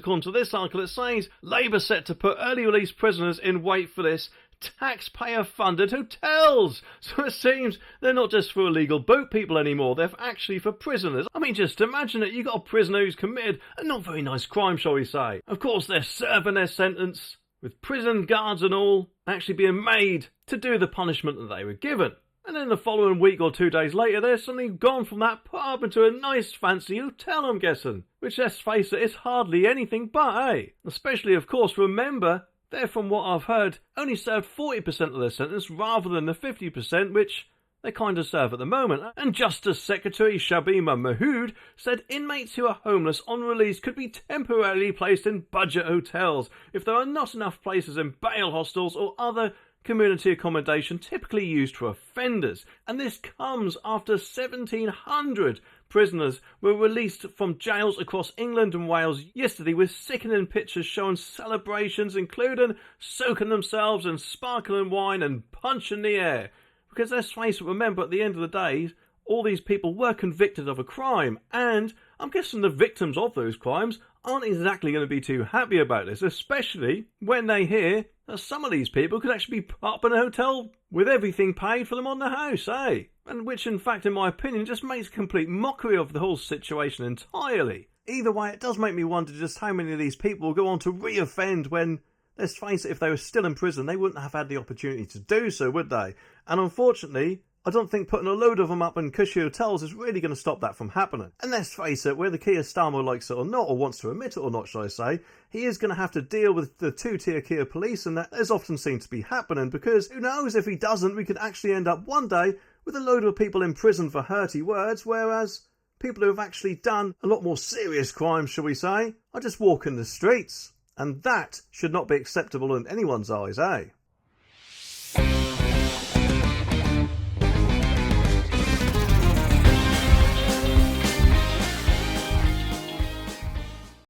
according to this article, it says Labour set to put early release prisoners in, wait for this, taxpayer-funded hotels. So it seems they're not just for illegal boat people anymore, they're actually for prisoners. I mean, just imagine it, you got a prisoner who's committed a not very nice crime, shall we say. Of course, they're serving their sentence, with prison guards and all, actually being made to do the punishment that they were given. And then the following week or 2 days later, they're suddenly gone from that pub into a nice fancy hotel, I'm guessing. Which, let's face it, is hardly anything but, especially, of course, remember, they're, from what I've heard, only served 40% of their sentence rather than the 50% which they kind of serve at the moment. And Justice Secretary Shabima Mahood said inmates who are homeless on release could be temporarily placed in budget hotels if there are not enough places in bail hostels or other community accommodation typically used for offenders. And this comes after 1,700 prisoners were released from jails across England and Wales yesterday, with sickening pictures showing celebrations including soaking themselves in sparkling wine and punching the air. Because let's face it, remember, at the end of the day, all these people were convicted of a crime, and I'm guessing the victims of those crimes aren't exactly going to be too happy about this, especially when they hear that some of these people could actually be put up in a hotel with everything paid for them on the house, And which, in fact, in my opinion, just makes a complete mockery of the whole situation entirely. Either way, it does make me wonder just how many of these people will go on to re-offend when, let's face it, if they were still in prison, they wouldn't have had the opportunity to do so, would they? And unfortunately, I don't think putting a load of them up in cushy hotels is really going to stop that from happening. And let's face it, whether Keir Starmer likes it or not, or wants to admit it or not, shall I say, he is going to have to deal with the two-tier Keir police, and that has often seemed to be happening, because who knows, if he doesn't, we could actually end up one day with a load of people in prison for hurty words, whereas people who have actually done a lot more serious crimes, shall we say, are just walking the streets. And that should not be acceptable in anyone's eyes,